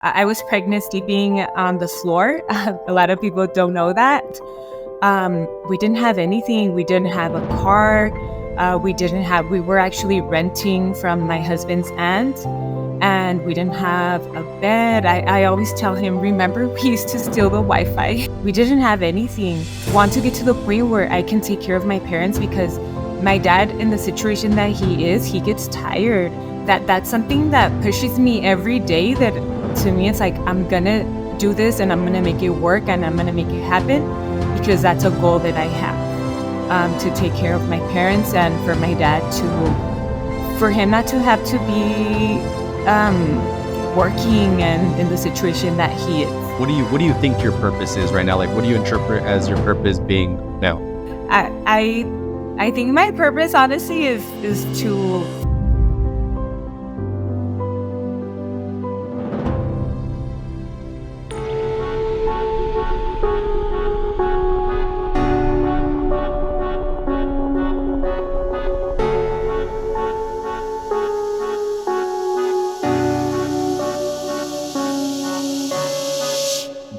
I was pregnant sleeping on the floor. A lot of people don't know that. We didn't have anything. We didn't have a car. We were actually renting from my husband's aunt, and we didn't have a bed. I always tell him, remember, we used to steal the Wi-Fi. We didn't have anything. Want to get to the point where I can take care of my parents, because my dad, in the situation that he is, he gets tired. That's something that pushes me every day. That to me, it's like, I'm gonna do this and I'm gonna make it work and I'm gonna make it happen, because that's a goal that I have, to take care of my parents, and for my dad for him not to have to be working and in the situation that he is. What do you think your purpose is right now? Like, what do you interpret as your purpose being now? I think my purpose, honestly, is to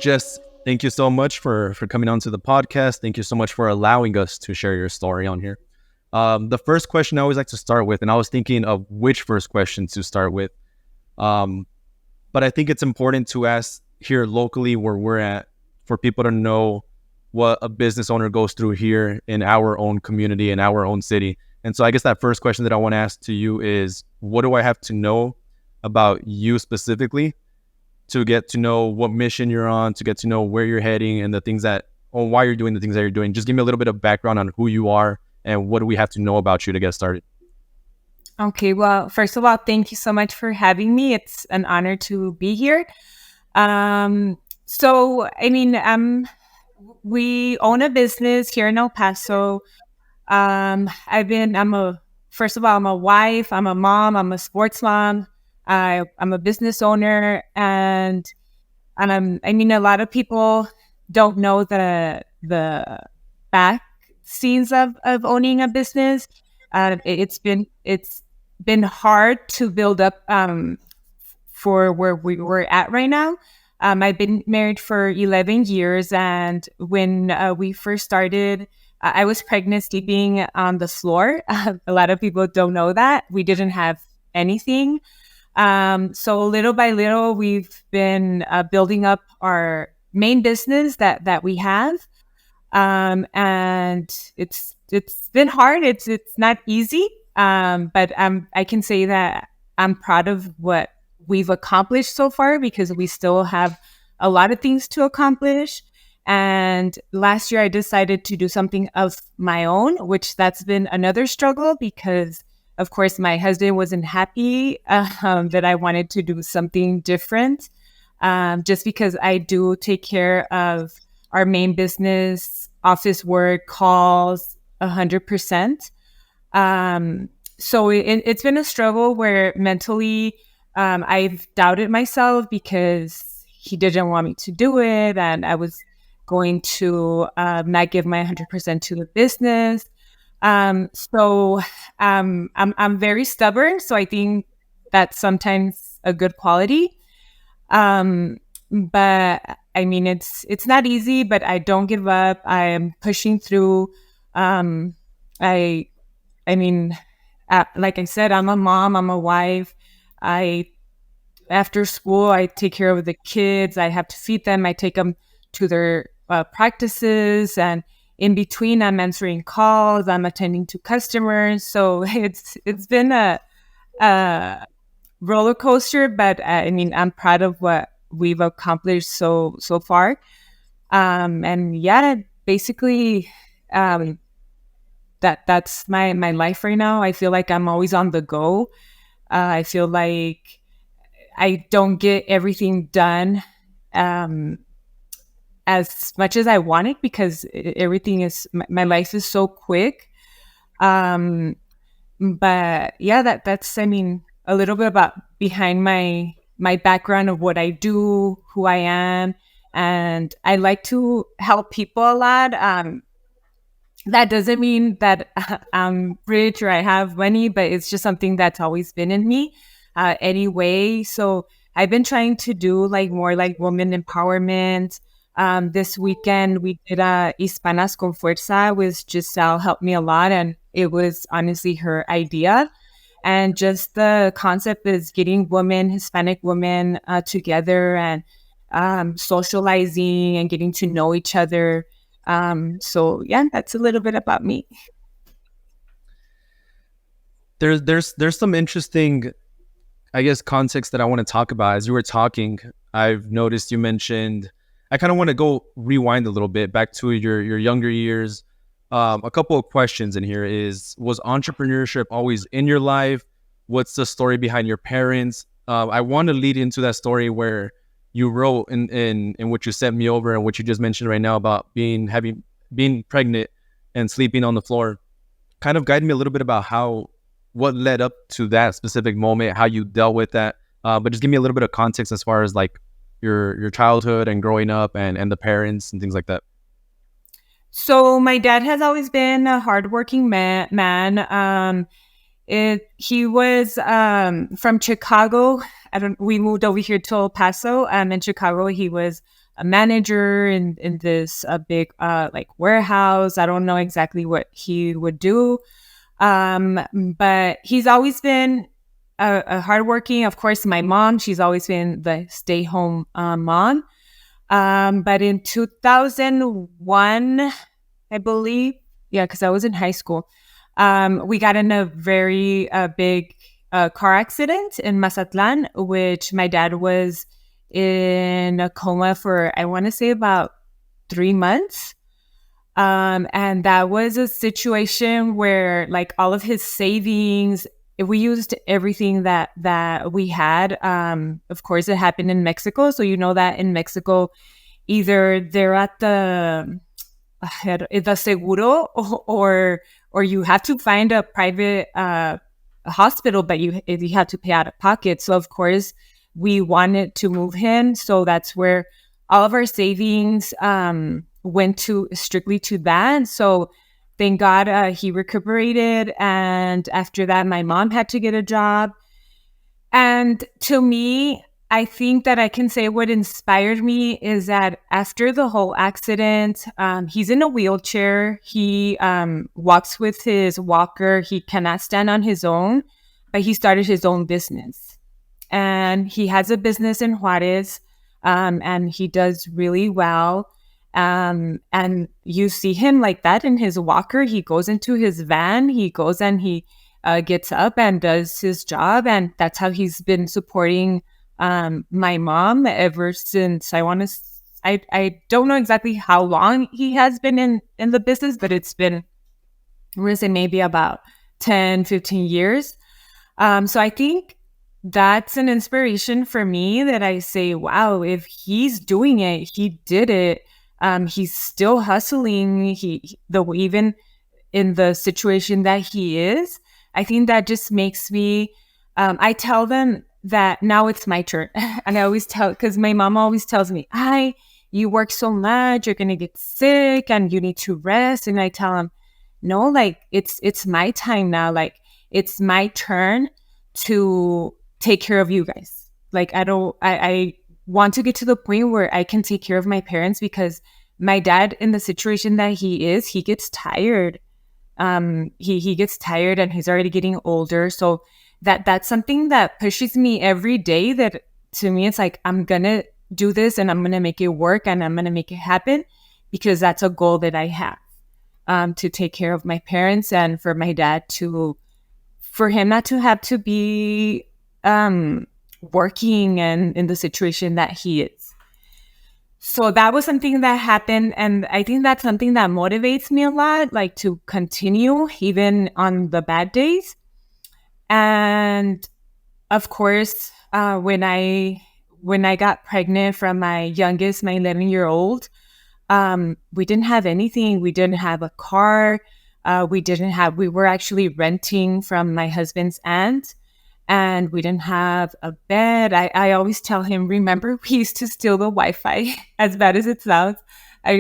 Jess, thank you so much for coming onto the podcast. Thank you so much for allowing us to share your story on here. The first question I always like to start with, and I was thinking of which first question to start with, but I think it's important to ask here locally where we're at, for people to know what a business owner goes through here in our own community, in our own city. And so I guess that first question that I want to ask to you is, what do I have to know about you specifically to get to know what mission you're on, to get to know where you're heading and why you're doing the things that you're doing? Just give me a little bit of background on who you are and what do we have to know about you to get started. Okay, well, first of all, thank you so much for having me. It's an honor to be here. We own a business here in El Paso. First of all, I'm a wife, I'm a mom, I'm a sports mom. I'm a business owner, and a lot of people don't know the back scenes of owning a business. It's been hard to build up for where we were at right now. I've been married for 11 years, and when we first started, I was pregnant sleeping on the floor. A lot of people don't know that. We didn't have anything. So little by little, we've been building up our main business that we have. And it's been hard. It's not easy. But I can say that I'm proud of what we've accomplished so far, because we still have a lot of things to accomplish. And last year I decided to do something of my own, which that's been another struggle, because of course, my husband wasn't happy that I wanted to do something different, just because I do take care of our main business, office work, calls, 100%. So it's been a struggle where mentally I've doubted myself, because he didn't want me to do it, and I was going to not give my 100% to the business. So I'm very stubborn. So I think that's sometimes a good quality. But I mean, it's not easy, but I don't give up. I am pushing through. Like I said, I'm a mom, I'm a wife. After school, I take care of the kids. I have to feed them. I take them to their practices, and in between, I'm answering calls, I'm attending to customers. So it's been a roller coaster, but I'm proud of what we've accomplished so far. And yeah, basically, that's my life right now. I feel like I'm always on the go. I feel like I don't get everything done as much as I want it, because my life is so quick. But yeah, that's a little bit about behind my background of what I do, who I am, and I like to help people a lot. That doesn't mean that I'm rich or I have money, but it's just something that's always been in me anyway. So I've been trying to do like more like women empowerment. This weekend we did a Hispanas con Fuerza with Giselle, helped me a lot, and it was honestly her idea. And just the concept is getting women, Hispanic women, together and socializing and getting to know each other. So yeah, that's a little bit about me. There's some interesting, I guess, context that I want to talk about. As you were talking, I've noticed you mentioned, I kind of want to go rewind a little bit back to your younger years. A couple of questions in here is, was entrepreneurship always in your life? What's the story behind your parents? I want to lead into that story where you wrote in what you sent me over and what you just mentioned right now about being pregnant and sleeping on the floor. Kind of guide me a little bit about what led up to that specific moment, how you dealt with that. But just give me a little bit of context as far as like your childhood and growing up and the parents and things like that. So my dad has always been a hardworking man. He was from Chicago. We moved over here to El Paso. In Chicago, he was a manager in this big like warehouse. I don't know exactly what he would do, but he's always been a hardworking. Of course, my mom, she's always been the stay-home mom. But in 2001, I believe, yeah, because I was in high school, we got in a very big car accident in Mazatlan, which my dad was in a coma for, I want to say, about 3 months. And that was a situation where like all of his savings, we used everything that we had. Of course, it happened in Mexico. So you know that in Mexico, either they're at the seguro or you have to find a private hospital, but you have to pay out of pocket. So of course, we wanted to move him. So that's where all of our savings went to strictly to that. So thank God he recuperated. And after that, my mom had to get a job. And to me, I think that I can say what inspired me is that after the whole accident, he's in a wheelchair. He walks with his walker. He cannot stand on his own, but he started his own business. And he has a business in Juarez, and he does really well. And you see him like that in his walker. He goes into his van. He goes and he gets up and does his job. And that's how he's been supporting my mom ever since I don't know exactly how long he has been in the business, but it's been, I'm going to say maybe about 10, 15 years. So I think that's an inspiration for me that I say, wow, if he's doing it, he did it. He's still hustling. Even in the situation that he is, I think that just makes me, I tell them that now it's my turn. And I always because my mom always tells me, you work so much, you're going to get sick and you need to rest. And I tell them, no, like it's my time now. Like it's my turn to take care of you guys. Like I want to get to the point where I can take care of my parents, because my dad, in the situation that he is, he gets tired. He gets tired and he's already getting older. So that's something that pushes me every day, that to me, it's like, I'm going to do this and I'm going to make it work and I'm going to make it happen, because that's a goal that I have, to take care of my parents and for my dad for him not to have to be working and in the situation that he is. So that was something that happened. And I think that's something that motivates me a lot, like to continue even on the bad days. And of course, when I got pregnant from my youngest, my 11-year-old, we didn't have anything. We didn't have a car. We were actually renting from my husband's aunt, and we didn't have a bed. I always tell him, remember, we used to steal the Wi-Fi, as bad as it sounds. I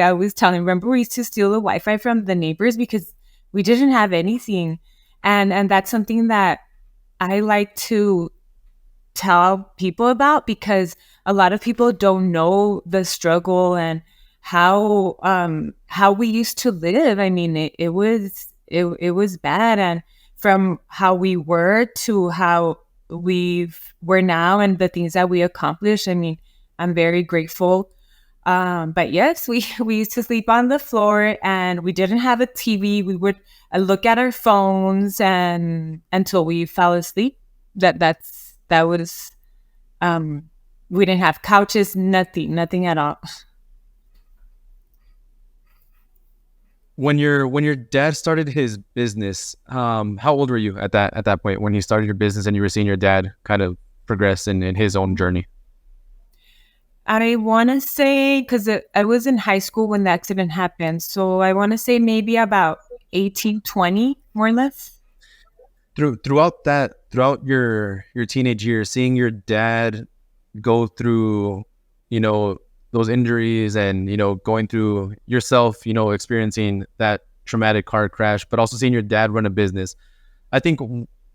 always tell him, remember, we used to steal the Wi-Fi from the neighbors because we didn't have anything. And that's something that I like to tell people about, because a lot of people don't know the struggle and how we used to live. I mean, it was bad, and from how we were to how we're now and the things that we accomplished. I mean, I'm very grateful. But yes, we used to sleep on the floor, and we didn't have a TV. We would look at our phones and until we fell asleep. That was we didn't have couches, nothing at all. When your dad started his business, how old were you at that point when he started your business and you were seeing your dad kind of progress in his own journey? I want to say, because I was in high school when the accident happened, so I want to say maybe about 18, 20, more or less. Throughout your teenage years, seeing your dad go through, you know, those injuries and, you know, going through yourself, you know, experiencing that traumatic car crash, but also seeing your dad run a business. I think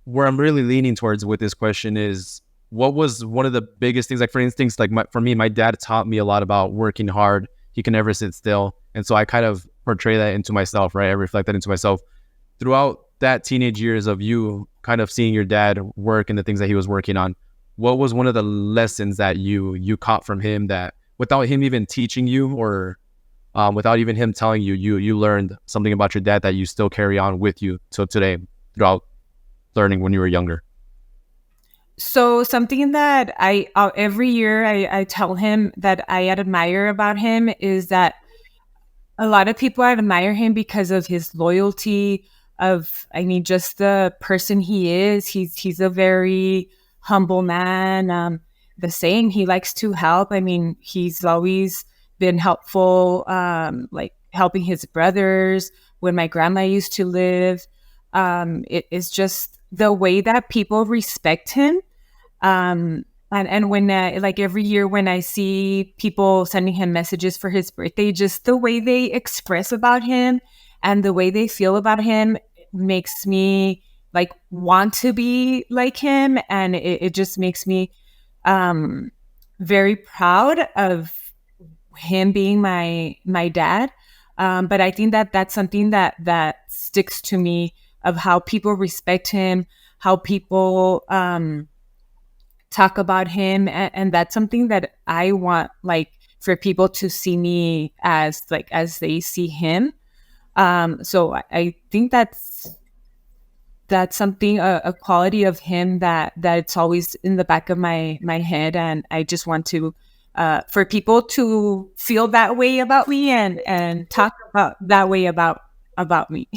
where I'm really leaning towards with this question is, what was one of the biggest things? Like, for instance, like for me, my dad taught me a lot about working hard. He can never sit still. And so I kind of portray that into myself, right? I reflect that into myself throughout that teenage years of you kind of seeing your dad work and the things that he was working on. What was one of the lessons that you caught from him that without him even teaching you, or without even him telling you, you learned something about your dad that you still carry on with you till today throughout learning when you were younger? So something that I every year I tell him that I admire about him is that a lot of people admire him because of his loyalty, of, I mean, just the person he is. He's a very humble man. The same, he likes to help. I mean, he's always been helpful, like helping his brothers when my grandma used to live. It is just the way that people respect him. And when like every year when I see people sending him messages for his birthday, just the way they express about him and the way they feel about him makes me like want to be like him, and it just makes me very proud of him being my dad. But I think that that's something that sticks to me, of how people respect him, how people talk about him, and that's something that I want, like, for people to see me as, like, as they see him. So I think that's something, a quality of him that it's always in the back of my head, and I just want to for people to feel that way about me and talk about that way about me.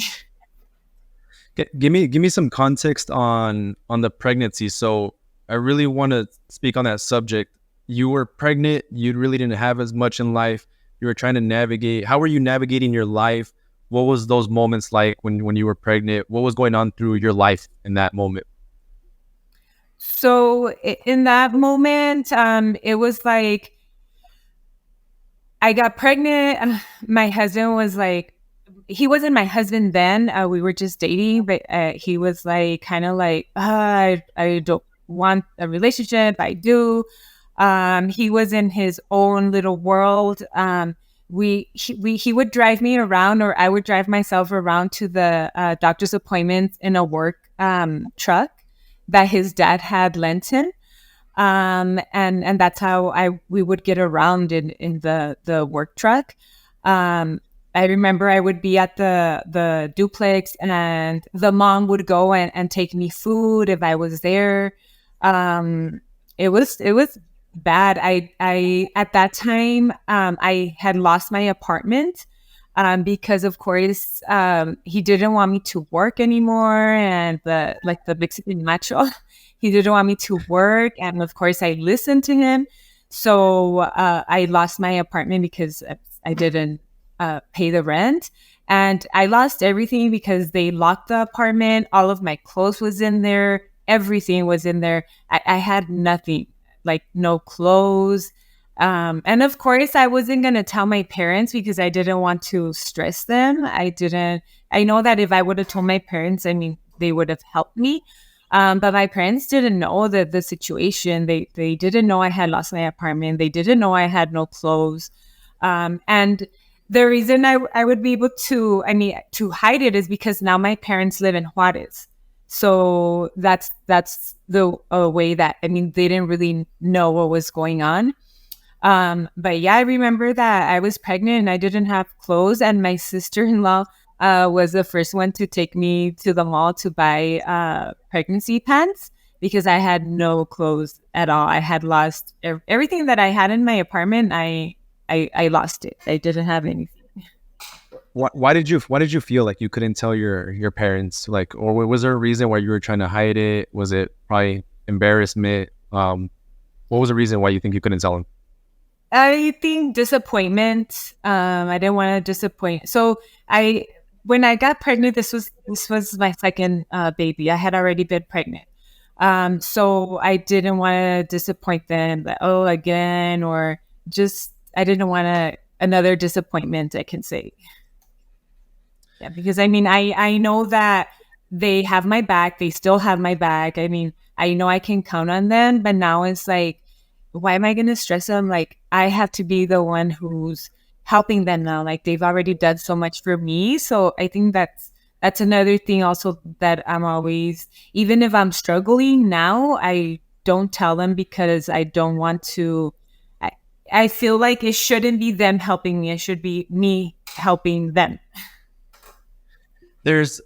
Give me some context on the pregnancy. So I really want to speak on that subject. You were pregnant. You really didn't have as much in life. You were trying to navigate. How were you navigating your life? What was those moments like when you were pregnant? What was going on through your life in that moment? So in that moment, it was like I got pregnant. My husband was like, he wasn't my husband then. We were just dating, but he was like, kind of like, I don't want a relationship. I do. He was in his own little world. He would drive me around, or I would drive myself around to the doctor's appointments in a work truck that his dad had lent him. And that's how we would get around in the work truck. I remember I would be at the duplex, and the mom would go and take me food if I was there. It was bad. I at that time, I had lost my apartment, because of course, he didn't want me to work anymore, and the Mexican macho, he didn't want me to work, and of course I listened to him. So I lost my apartment because I didn't pay the rent, and I lost everything because they locked the apartment. All of my clothes was in there. Everything was in there. I had nothing, like no clothes. And of course, I wasn't going to tell my parents because I didn't want to stress them. I know that if I would have told my parents, I mean, they would have helped me. But my parents didn't know the situation. They didn't know I had lost my apartment. They didn't know I had no clothes. And the reason I would be able to, to hide it is because now my parents live in Juarez. So that's the way that, they didn't really know what was going on. But yeah, I remember that I was pregnant and I didn't have clothes, and my sister-in-law was the first one to take me to the mall to buy pregnancy pants because I had no clothes at all. I had lost everything that I had in my apartment. I lost it. I didn't have anything. Why did you feel like you couldn't tell your parents, like, or was there a reason why you were trying to hide it? Was it probably embarrassment? What was the reason why you think you couldn't tell them? I think disappointment. I didn't want to disappoint. So when I got pregnant, this was my second baby. I had already been pregnant. So I didn't want to disappoint them, like, oh, again, or just, I didn't want another disappointment, I can say. Yeah, because I know that they have my back. They still have my back. I know I can count on them, but now it's like, why am I going to stress them? Like, I have to be the one who's helping them now. Like, they've already done so much for me. So I think that's another thing also that I'm always, even if I'm struggling now, I don't tell them because I don't want to. I feel like it shouldn't be them helping me. It should be me helping them. There's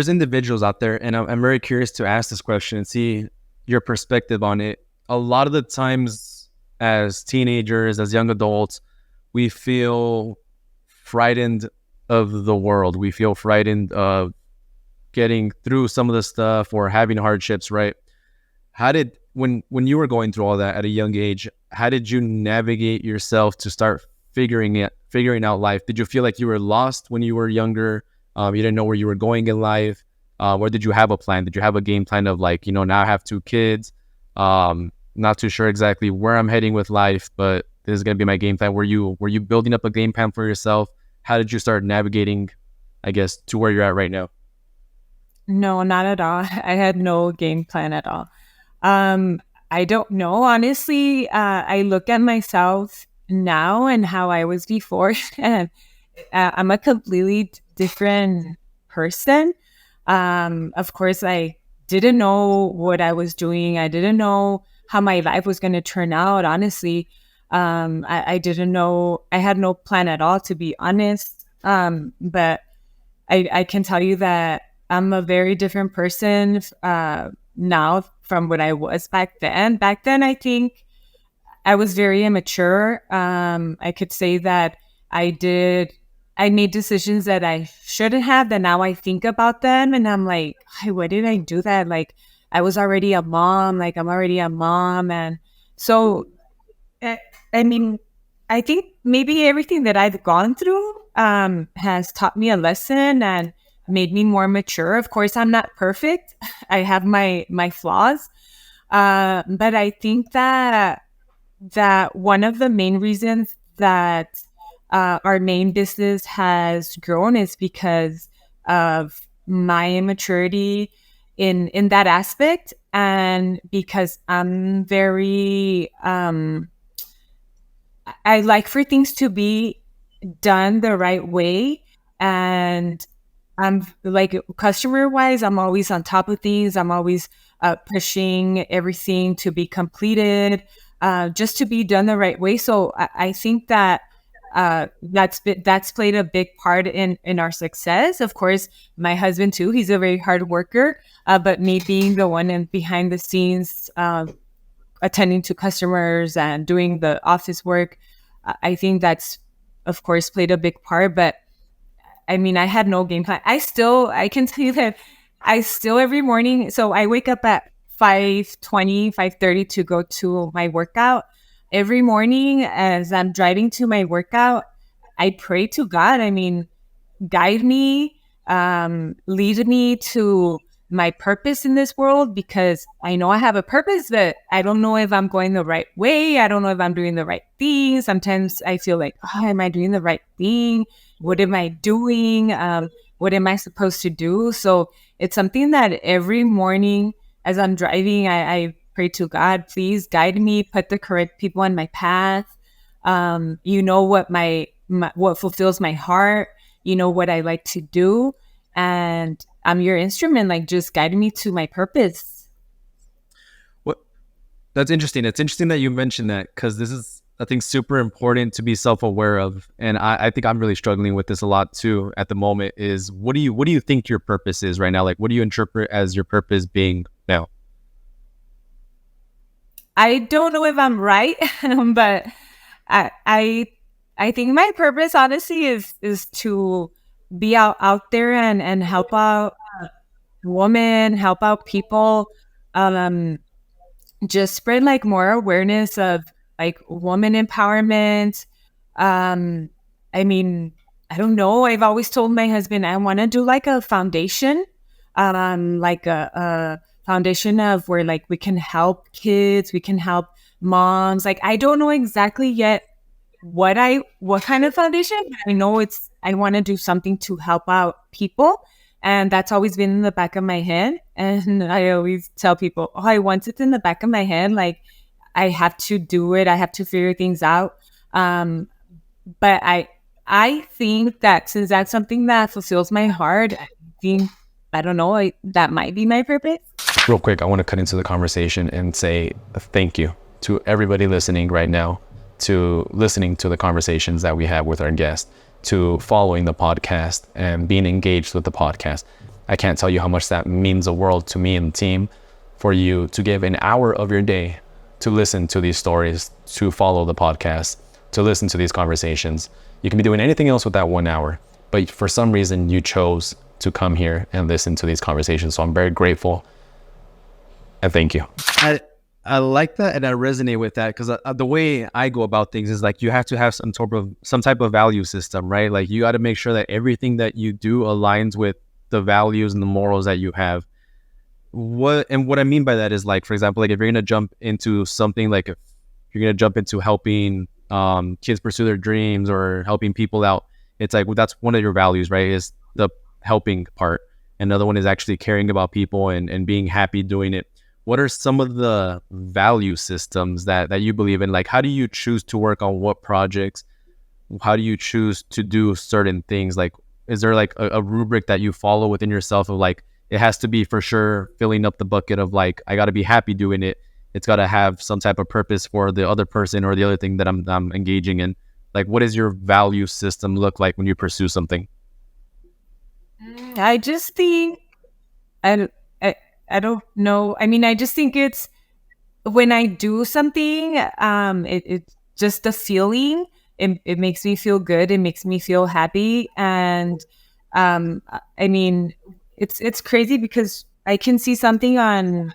individuals out there, and I'm very curious to ask this question and see your perspective on it. A lot of the times as teenagers, as young adults, we feel frightened of the world. We feel frightened of getting through some of the stuff or having hardships, right? When you were going through all that at a young age, how did you navigate yourself to start figuring out life? Did you feel like you were lost when you were younger? You didn't know where you were going in life? Or did you have a plan? Did you have a game plan of like, now I have 2 kids, not too sure exactly where I'm heading with life, but this is going to be my game plan. Were you building up a game plan for yourself? How did you start navigating, I guess, to where you're at right now? No, not at all. I had no game plan at all. I don't know. Honestly, I look at myself now and how I was before, and I'm a completely different person. Of course, I didn't know what I was doing. I didn't know how my life was going to turn out. Honestly, I didn't know. I had no plan at all, to be honest. But I can tell you that I'm a very different person now from what I was back then. Back then, I think I was very immature. I could say that I made decisions that I shouldn't have, that now I think about them and I'm like, hey, why did I do that? Like, I was already a mom, like I'm already a mom. And so, I, I mean, I think maybe everything that I've gone through has taught me a lesson and made me more mature. Of course, I'm not perfect. I have my flaws. But I think that one of the main reasons that our main business has grown is because of my immaturity in that aspect, and because I'm very I like for things to be done the right way. And I'm like, customer wise, I'm always on top of things. I'm always pushing everything to be completed, just to be done the right way. So I think that that's played a big part in our success. Of course, my husband too. He's a very hard worker, but me being the one in behind the scenes, attending to customers and doing the office work, I think that's of course played a big part. But I had no game plan. I can tell you that I still every morning, so I wake up at 5:20, 5:30 to go to my workout. Every morning as I'm driving to my workout, I pray to God. Guide me, lead me to my purpose in this world, because I know I have a purpose, but I don't know if I'm going the right way. I don't know if I'm doing the right thing. Sometimes I feel like, oh, am I doing the right thing? What am I doing? What am I supposed to do? So it's something that every morning as I'm driving, I pray to God, please guide me, put the correct people on my path. You know what what fulfills my heart. You know what I like to do, and I'm your instrument. Like, just guide me to my purpose. What That's interesting. It's interesting that you mentioned that, because this is, I think, super important to be self-aware of. And I think I'm really struggling with this a lot too at the moment. Is what do you think your purpose is right now? Like, what do you interpret as your purpose being now? I don't know if I'm right, but I, I I think my purpose honestly is to be out there and help out women, help out people, um, just spread like more awareness of like woman empowerment. Um, I mean, I don't know. I've always told my husband I want to do like a foundation, like a foundation of where like we can help kids, we can help moms. Like I don't know exactly yet what kind of foundation, but I know I want to do something to help out people. And that's always been in the back of my head. And I always tell people, oh, I want it in the back of my head. Like I have to do it. I have to figure things out. Um, but I think that since that's something that fulfills my heart, I think, I don't know, that might be my purpose. Real quick, I want to cut into the conversation and say thank you to everybody listening right now, to listening to the conversations that we have with our guests, to following the podcast and being engaged with the podcast. I can't tell you how much that means the world to me and the team, for you to give an hour of your day to listen to these stories, to follow the podcast, to listen to these conversations. You can be doing anything else with that 1 hour, but for some reason you chose to come here and listen to these conversations. So I'm very grateful and thank you. I like that, and I resonate with that, because the way I go about things is like you have to have some type of value system, right? Like you got to make sure that everything that you do aligns with the values and the morals that you have. What I mean by that is, like, for example, like if you're gonna jump into something, like if you're gonna jump into helping kids pursue their dreams or helping people out, it's like, well, that's one of your values, right? Is the helping part. Another one is actually caring about people and being happy doing it. What are some of the value systems that you believe in? Like, how do you choose to work on what projects? How do you choose to do certain things? Like, is there like a rubric that you follow within yourself of like, it has to be for sure filling up the bucket of like, I got to be happy doing it. It's got to have some type of purpose for the other person or the other thing that I'm engaging in. Like, what does your value system look like when you pursue something? I just think I, I I don't know. I mean, I just think it's when I do something, it's just the feeling. It makes me feel good. It makes me feel happy, and I mean, it's crazy because I can see something on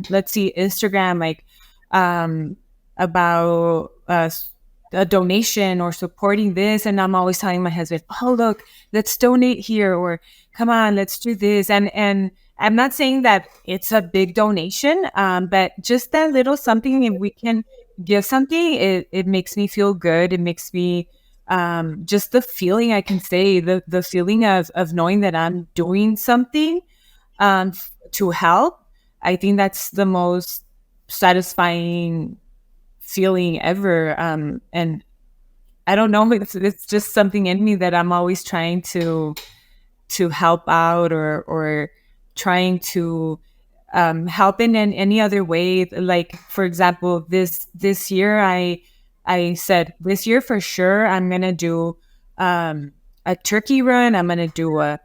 let's see Instagram, like um, about a donation or supporting this, and I'm always telling my husband, "Oh, look, let's donate here," or "Come on, let's do this," and I'm not saying that it's a big donation, but just that little something, if we can give something, it makes me feel good. It makes me just the feeling, I can say, the feeling of knowing that I'm doing something to help. I think that's the most satisfying feeling ever. And I don't know, it's just something in me that I'm always trying to help out or trying to help in any other way. Like, for example, this year, I said this year for sure I'm gonna do a turkey run. I'm gonna do a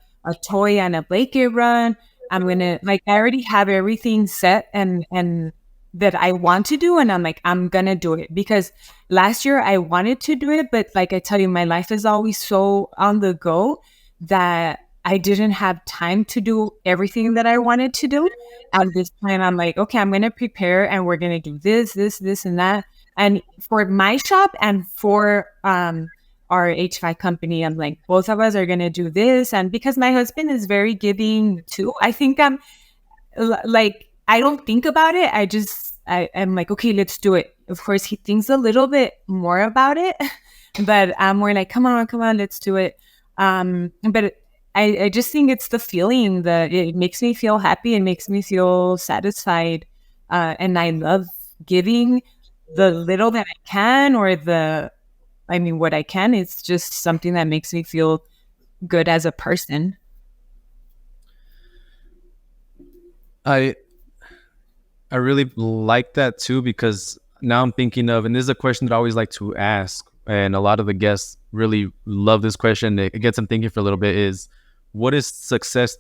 toy and a blanket run. I'm gonna, like, I already have everything set and that I want to do, and I'm like, I'm gonna do it, because last year I wanted to do it, but like I tell you, my life is always so on the go that I didn't have time to do everything that I wanted to do. And this time I'm like, okay, I'm going to prepare and we're going to do this, and that. And for my shop and for our HVAC company, I'm like, both of us are going to do this. And because my husband is very giving too, I think like, I don't think about it. I'm like, okay, let's do it. Of course, he thinks a little bit more about it, but I'm more like, come on, let's do it. But I just think it's the feeling that it makes me feel happy. It makes me feel satisfied. And I love giving the little that I can, or what I can. It's just something that makes me feel good as a person. I I really like that too, because now I'm thinking of, and this is a question that I always like to ask, and a lot of the guests really love this question. It gets them thinking for a little bit. Is what does success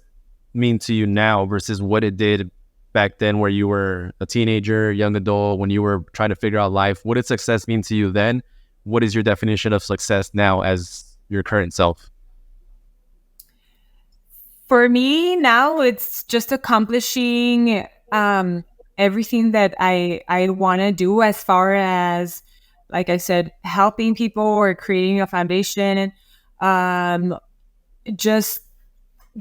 mean to you now versus what it did back then, where you were a teenager, young adult, when you were trying to figure out life? What did success mean to you then? What is your definition of success now as your current self? For me now, it's just accomplishing everything that I want to do, as far as, like I said, helping people or creating a foundation. Um, just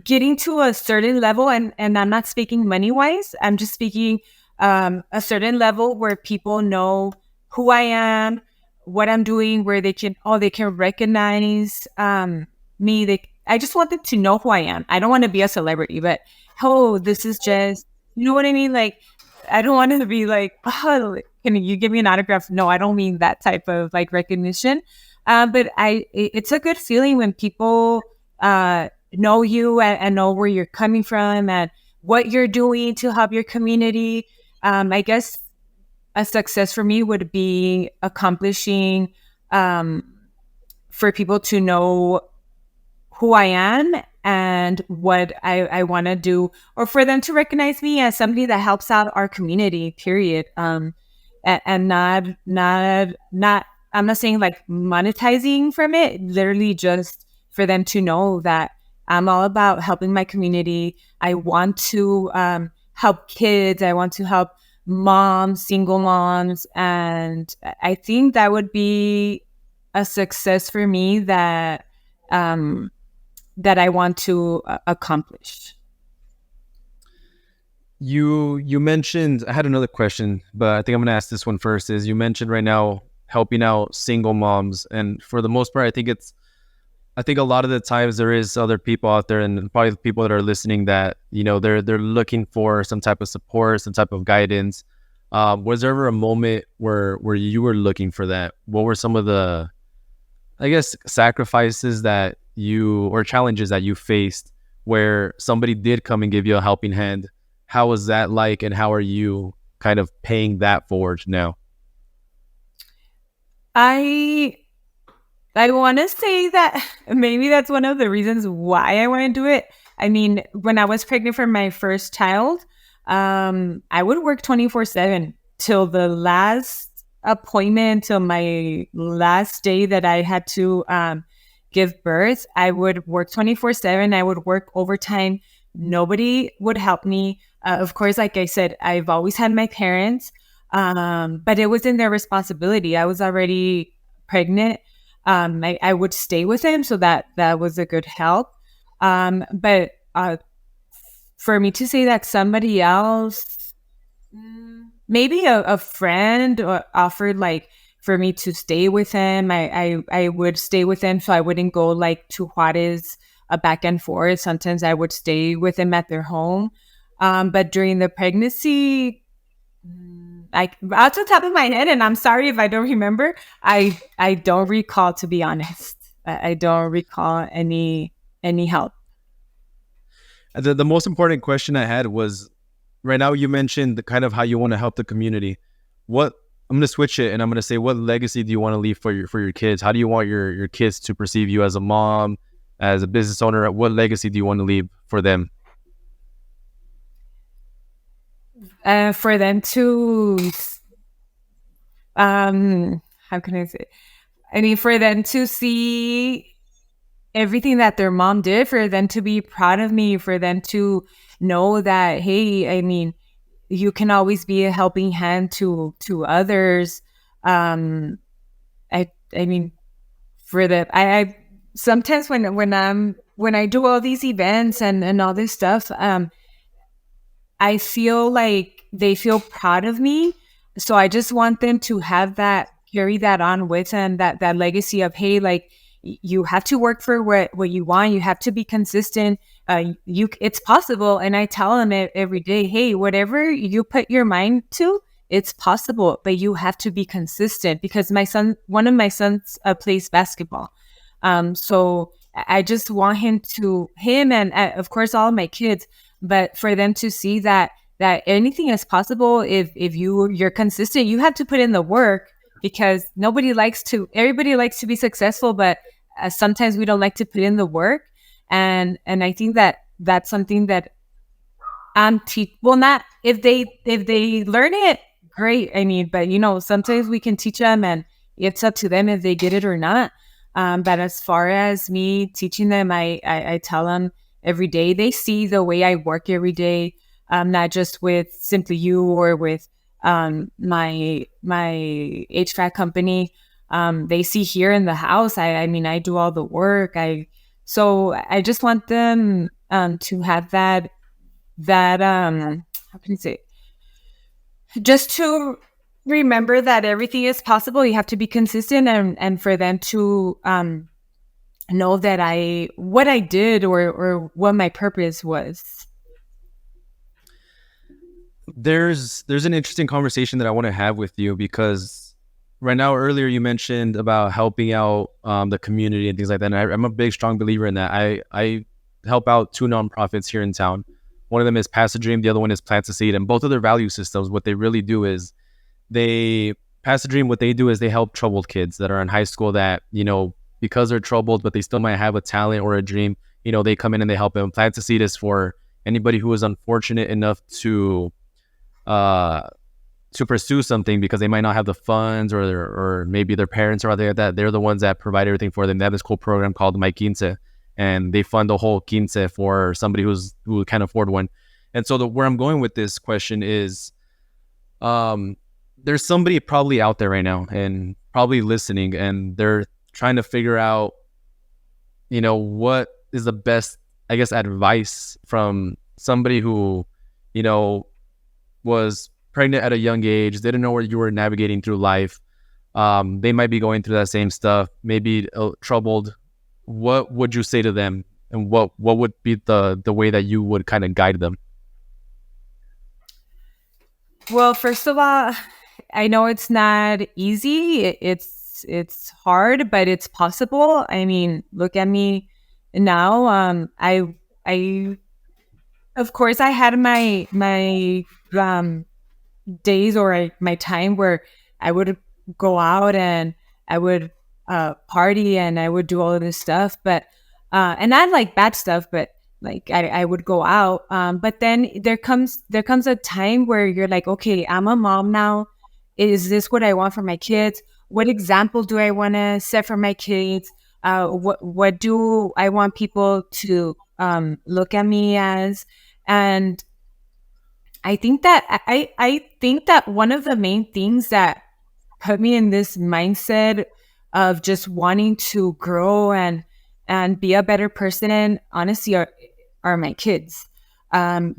getting to a certain level, and I'm not speaking money wise. I'm just speaking a certain level where people know who I am, what I'm doing, where they can recognize me. I just want them to know who I am. I don't want to be a celebrity, but oh, this is just, you know what I mean? Like, I don't want to be like, oh, can you give me an autograph? No, I don't mean that type of like recognition. But it's a good feeling when people know you, and know where you're coming from and what you're doing to help your community. I guess a success for me would be accomplishing, for people to know who I am and what I want to do, or for them to recognize me as somebody that helps out our community, period. And not, I'm not saying like monetizing from it, literally just for them to know that I'm all about helping my community. I want to help kids. I want to help moms, single moms. And I think that would be a success for me that I want to accomplish. You mentioned, I had another question, but I think I'm gonna ask this one first. Is you mentioned right now helping out single moms, and for the most part, I think a lot of the times there is other people out there, and probably the people that are listening, that they're looking for some type of support, some type of guidance. Was there ever a moment where you were looking for that? What were some of the, I guess, sacrifices that you, or challenges that you faced, where somebody did come and give you a helping hand? How was that like, and how are you kind of paying that forward now? I I want to say that maybe that's one of the reasons why I want to do it. I mean, when I was pregnant for my first child, I would work 24/7 till the last appointment, till my last day that I had to give birth. I would work 24/7. I would work overtime. Nobody would help me. Of course, like I said, I've always had my parents, but it wasn't their responsibility. I was already pregnant. I would stay with him, so that was a good help. But for me to say that somebody else, maybe a friend, offered like for me to stay with him, I would stay with him, so I wouldn't go like to Juarez, back and forth. Sometimes I would stay with him at their home. But during the pregnancy, like off the top of my head, and I'm sorry if I don't remember, I don't recall, to be honest. I don't recall any help. The most important question I had was, right now you mentioned the kind of how you want to help the community. What, I'm going to switch it, and I'm going to say, what legacy do you want to leave for your kids? How do you want your kids to perceive you as a mom, as a business owner? What legacy do you want to leave for them? For them to, how can I say? I mean, for them to see everything that their mom did, for them to be proud of me, for them to know that, hey, I mean, you can always be a helping hand to others. I mean, for that, I sometimes when I do all these events and all this stuff, I feel like they feel proud of me. So I just want them to have that, carry that on with them, that legacy of, hey, like, you have to work for what you want. You have to be consistent. It's possible. And I tell them every day, hey, whatever you put your mind to, it's possible, but you have to be consistent, because one of my sons plays basketball. So I just want him and of course all of my kids, but for them to see that anything is possible if you're consistent. You have to put in the work, because everybody likes to be successful, but sometimes we don't like to put in the work. And I think that's something that well, not if they learn it, great. I mean, but sometimes we can teach them, and it's up to them if they get it or not. But as far as me teaching them, I tell them every day. They see the way I work every day, not just with Simply You or with my HVAC company. They see here in the house. I mean, I do all the work. So I just want them to have that how can you say it? Just to remember that everything is possible. You have to be consistent, and for them to know that what I did or what my purpose was. There's an interesting conversation that I want to have with you, because right now, earlier you mentioned about helping out the community and things like that. And I'm a big, strong believer in that. I help out 2 nonprofits here in town. One of them is Pass a Dream. The other one is Plant a Seed. And both of their value systems, what they really do is Pass a Dream, what they do is they help troubled kids that are in high school that, because they're troubled, but they still might have a talent or a dream, they come in and they help them. Plant a Seed is for anybody who is unfortunate enough to pursue something because they might not have the funds, or maybe their parents are there, that they're the ones that provide everything for them. They have this cool program called My Quince, and they fund the whole quince for somebody who can't afford one. And so where I'm going with this question is, there's somebody probably out there right now and probably listening, and they're trying to figure out, what is the best, I guess, advice from somebody who, was pregnant at a young age, didn't know where you were navigating through life. They might be going through that same stuff, maybe troubled. What would you say to them, and what would be the way that you would kind of guide them? Well, first of all, I know it's not easy. It's hard, but it's possible. I mean, look at me now. I of course I had my days or my time where I would go out and I would party and I would do all of this stuff, but and not like bad stuff, but like I would go out. But then there comes a time where you're like, okay, I'm a mom now. Is this what I want for my kids? What example do I want to set for my kids? What do I want people to look at me as? And I think that I think that one of the main things that put me in this mindset of just wanting to grow and be a better person, and honestly, are my kids,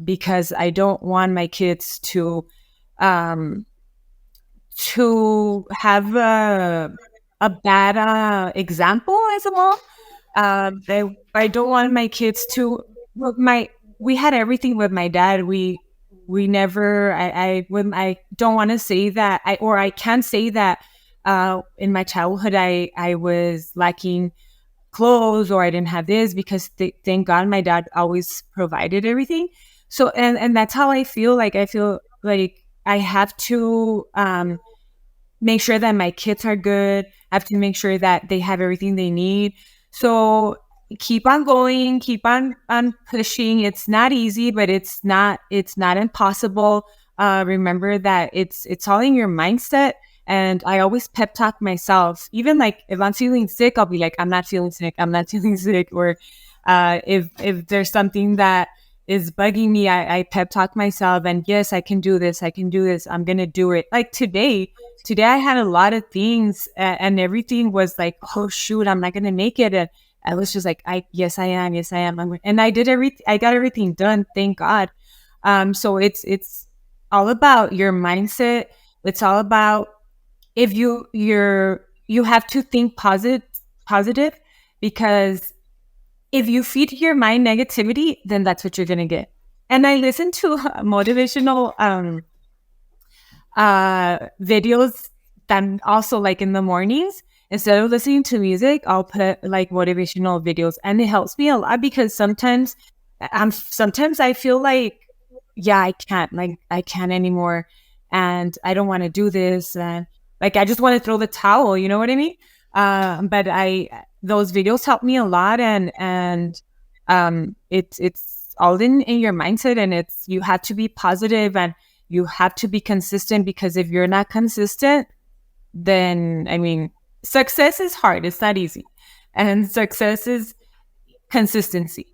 because I don't want my kids um, to have a bad example as a mom. I don't want my kids to. We had everything with my dad. We never. I don't want to say that. I can say that. In my childhood, I was lacking clothes, or I didn't have this, because thank God my dad always provided everything. So and that's how I feel. Like I feel like I have to make sure that my kids are good. I have to make sure that they have everything they need. So keep on going, keep on pushing. It's not easy, but it's not impossible. Remember that it's all in your mindset. And I always pep talk myself. Even like if I'm feeling sick, I'll be like, I'm not feeling sick. I'm not feeling sick. Or if there's something that is bugging me, I pep talk myself. And yes, I can do this. I can do this. I'm going to do it. Like today I had a lot of things and everything was like, oh shoot, I'm not going to make it. And I was just like, yes, I am. Yes, I am. And I did everything. I got everything done. Thank God. So it's all about your mindset. It's all about, if you have to think positive. because if you feed your mind negativity, then that's what you're going to get. And I listen to motivational videos then also like in the mornings. Instead of listening to music, I'll put like motivational videos, and it helps me a lot because sometimes I feel like, yeah, I can't anymore, and I don't want to do this, and like I just want to throw the towel, you know what I mean? But I those videos help me a lot, and it's all in your mindset, and it's you have to be positive and you have to be consistent, because if you're not consistent, then I mean, success is hard. It's not easy, and success is consistency.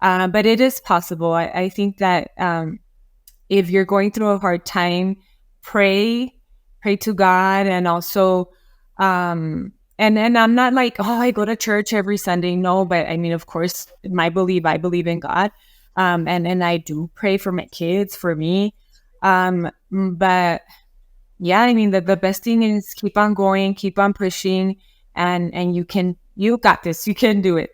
But it is possible. I think that if you're going through a hard time, pray, pray to God, and also, and I'm not like, oh, I go to church every Sunday. No, but I mean, of course, I believe in God, and I do pray for my kids, for me, but yeah, I mean, the best thing is keep on going, keep on pushing, and you got this, you can do it.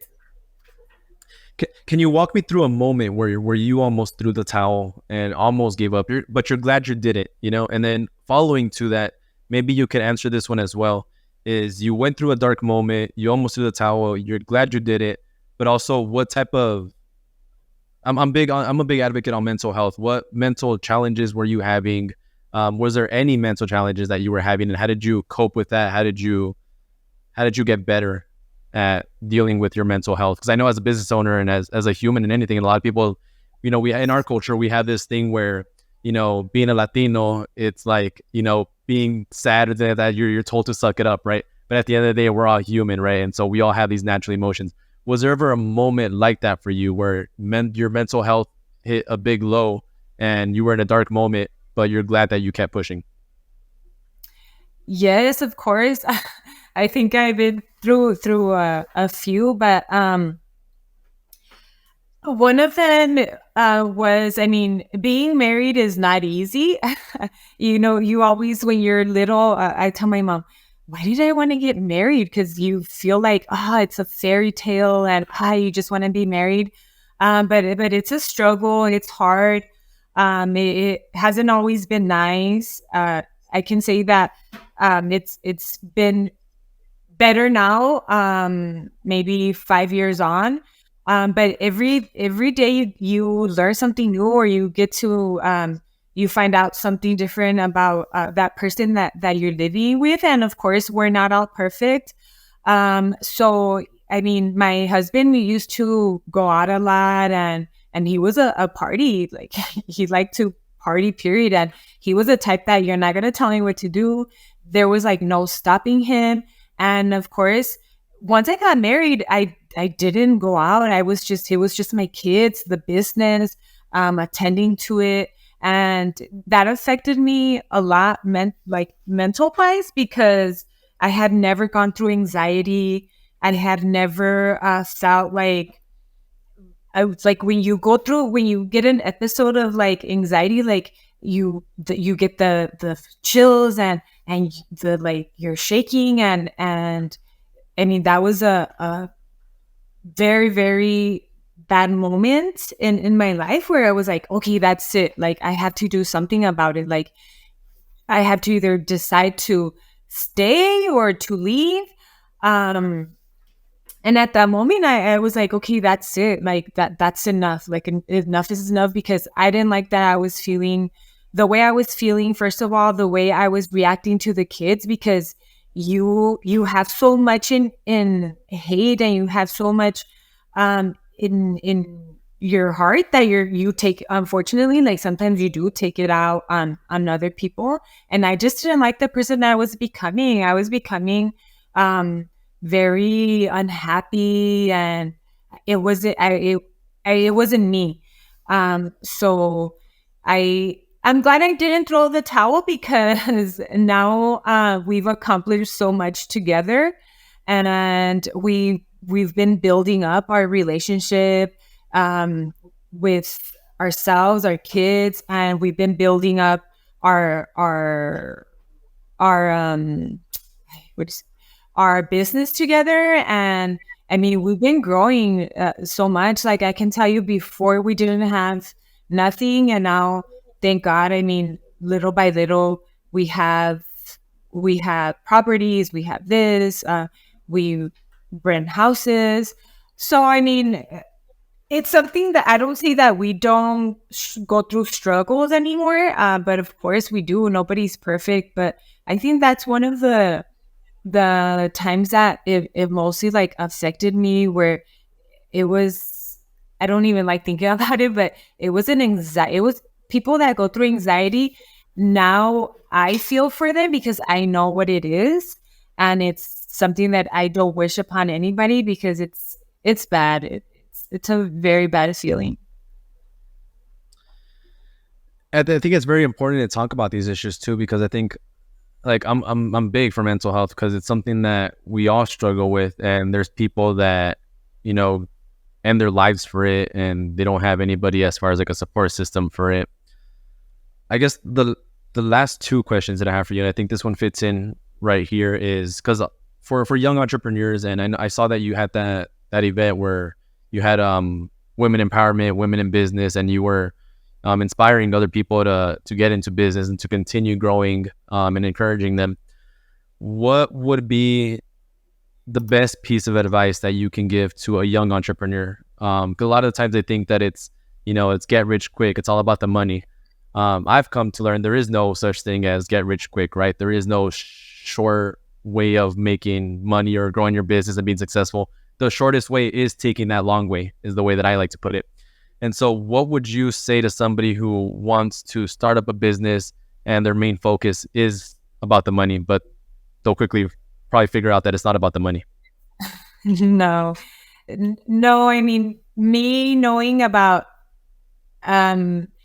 Can you walk me through a moment where you almost threw the towel and almost gave up, but you're glad you did it, you know? And then following to that, maybe you could answer this one as well, is you went through a dark moment, you almost threw the towel, you're glad you did it, but also what type of, I'm a big advocate on mental health. What mental challenges were you having? Was there any mental challenges that you were having, and how did you cope with that? How did you get better at dealing with your mental health? Because I know as a business owner and as a human and anything, a lot of people, you know, we in our culture, we have this thing where, you know, being a Latino, it's like, you know, being sad that you're told to suck it up, right? But at the end of the day, we're all human, right? And so we all have these natural emotions. Was there ever a moment like that for you where your mental health hit a big low and you were in a dark moment, but you're glad that you kept pushing? Yes, of course. I think I've been through a few, but one of them was, I mean, being married is not easy. You know, you always, when you're little, I tell my mom, why did I want to get married? Because you feel like, it's a fairy tale, and you just want to be married. But it's a struggle. It's hard. It hasn't always been nice. I can say that it's been better now, maybe 5 years on. But every day you learn something new, or you get to you find out something different about that person that you're living with. And of course, we're not all perfect. So I mean, my husband used to go out a lot, and he was a party, like he liked to party, period. And he was the type that you're not gonna tell him what to do. There was like no stopping him. And of course, once I got married, I didn't go out. It was just my kids, the business, attending to it. And that affected me a lot, mental wise, because I had never gone through anxiety. I had never felt like, I was like, when you get an episode of like anxiety, like you get the chills, and the like you're shaking, and I mean, that was a very, very bad moment in my life, where I was like, okay, that's it. Like, I have to do something about it. Like, I have to either decide to stay or to leave. And at that moment, I was like, okay, that's it. Like, that's enough. Like, enough is enough, because I didn't like that I was feeling the way I was feeling. First of all, the way I was reacting to the kids, because you have so much in hate, and you have so much in your heart that you take, unfortunately, like sometimes you do take it out on other people. And I just didn't like the person that I was becoming very unhappy, and it wasn't it wasn't me. So I'm glad I didn't throw the towel, because now we've accomplished so much together, and we've been building up our relationship with ourselves, our kids, and we've been building up our what is our business together, I mean, we've been growing so much. Like I can tell you, before we didn't have nothing, and now, thank God. I mean, little by little, we have properties, we have this, we rent houses. So I mean, it's something that I don't see that we don't go through struggles anymore. But of course, we do. Nobody's perfect, but I think that's one of the times that it mostly like affected me, where it was, I don't even like thinking about it, but it was an anxiety. It was people that go through anxiety. Now I feel for them because I know what it is, and it's something that I don't wish upon anybody, because it's bad. It's a very bad feeling. I think it's very important to talk about these issues too, because I think like I'm big for mental health, because it's something that we all struggle with, and there's people that, you know, end their lives for it, and they don't have anybody as far as like a support system for it. I guess the last two questions that I have for you, and I think this one fits in right here, is because for young entrepreneurs, and I saw that you had that event where you had women empowerment, women in business, and you were inspiring other people to get into business and to continue growing, and encouraging them. What would be the best piece of advice that you can give to a young entrepreneur? 'Cause a lot of the times they think that it's get rich quick. It's all about the money. I've come to learn there is no such thing as get rich quick, right? There is no short way of making money or growing your business and being successful. The shortest way is taking that long way, is the way that I like to put it. And so what would you say to somebody who wants to start up a business and their main focus is about the money, but they'll quickly probably figure out that it's not about the money? No, no. I mean, me knowing about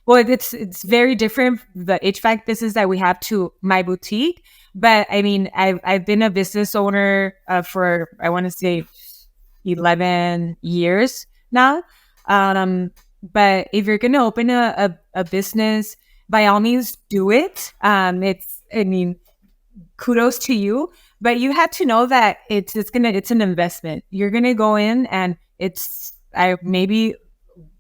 well, it's very different, the HVAC business that we have, to my boutique. But I mean, I've been a business owner for, I want to say, 11 years now. But if you're gonna open a business, by all means do it. I mean, kudos to you, but you have to know that it's an investment. You're gonna go in, and it's maybe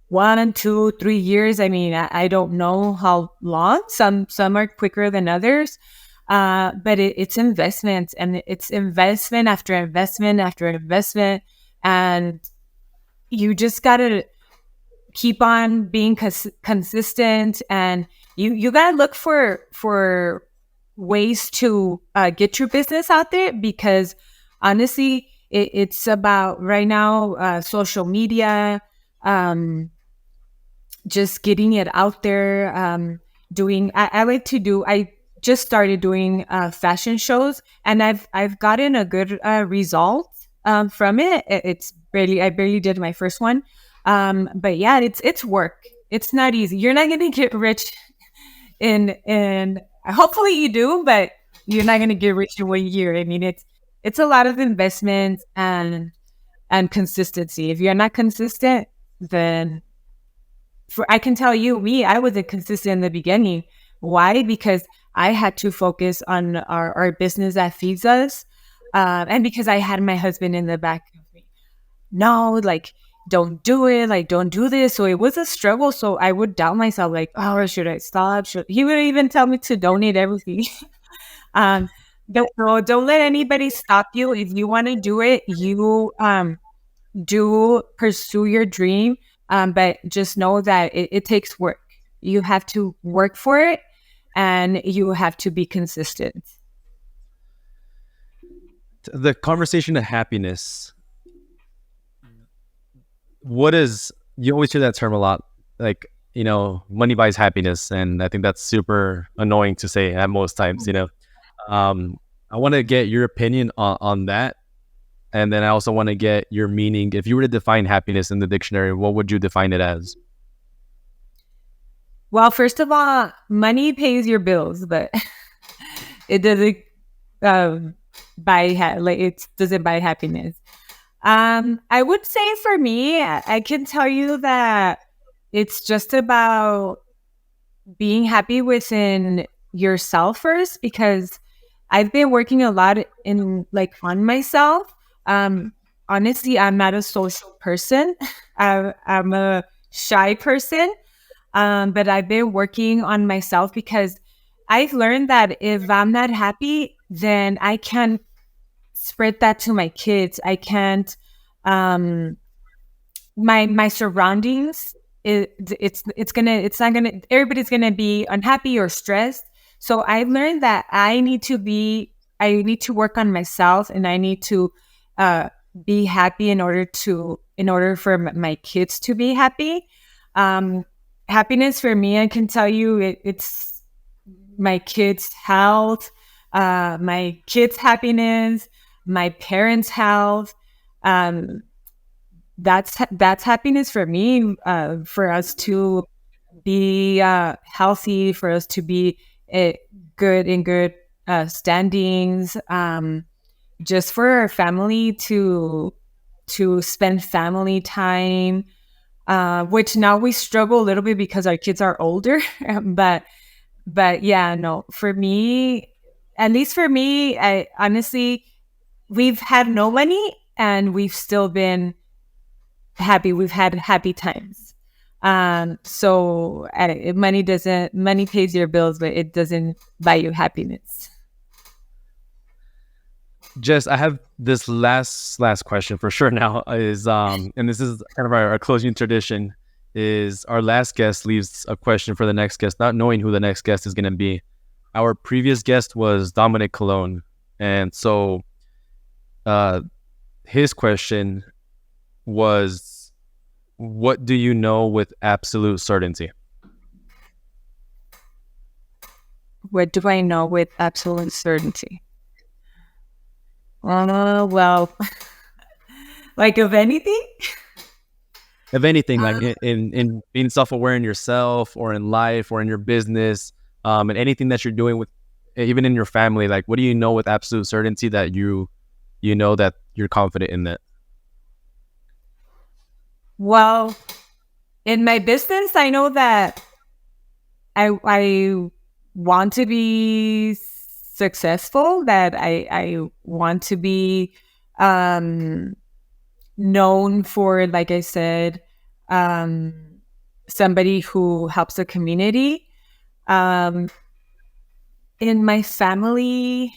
1, 2, 3 years. I mean, I don't know how long. Some are quicker than others. But it's investment, and it's investment after investment after investment, and you just gotta keep on being consistent, and you gotta look for ways to get your business out there, because honestly, it's about right now, social media, just getting it out there. I like to do, I just started doing fashion shows, and I've gotten a good result from it. I barely did my first one. But yeah, it's work. It's not easy. You're not gonna get rich in hopefully you do, but you're not gonna get rich in 1 year. I mean, it's a lot of investment and consistency. If you're not consistent, then I can tell you, I wasn't consistent in the beginning. Why? Because I had to focus on our business that feeds us, and because I had my husband in the back of me. No, like, don't do it, like, don't do this. So it was a struggle. So I would doubt myself, like, oh, should I stop? He would even tell me to donate everything. um, don't let anybody stop you. If you want to do it, you do pursue your dream. But just know that it takes work. You have to work for it, and you have to be consistent. The conversation of happiness. What is, you always hear that term a lot, like, money buys happiness. And I think that's super annoying to say at most times. I want to get your opinion on that. And then I also want to get your meaning. If you were to define happiness in the dictionary, what would you define it as? Well, first of all, money pays your bills, but it doesn't it doesn't buy happiness. I would say for me, I can tell you that it's just about being happy within yourself first, because I've been working a lot on myself. honestly, I'm not a social person. I'm a shy person. But I've been working on myself because I've learned that if I'm not happy, then I can't spread that to my kids. I can't, um, my surroundings, it's not gonna, everybody's gonna be unhappy or stressed. So I learned that I need to work on myself, and I need to uh be happy in order for my kids to be happy. um Happiness for me, I can tell you, it's my kids' health, my kids' happiness, my parents' health. um that's happiness for me, for us to be healthy, for us to be uh, good in good standings, just for our family to spend family time, which now we struggle a little bit because our kids are older. But yeah, no, for me, at least for me, I honestly, we've had no money and we've still been happy. We've had happy times. So money pays your bills, but it doesn't buy you happiness. Jess, I have this last question for sure now is and this is kind of our closing tradition is our last guest leaves a question for the next guest, not knowing who the next guest is going to be. Our previous guest was Dominic Cologne, and so uh, his question was, what do you know with absolute certainty? What do I know with absolute certainty? Well, like of anything. Of anything, like in being self-aware in yourself or in life or in your business, and anything that you're doing with, even in your family, like what do you know with absolute certainty that you know that you're confident in that? Well, in my business, I know that I want to be successful, that I want to be um known for, like I said, um somebody who helps the community. Um in my family,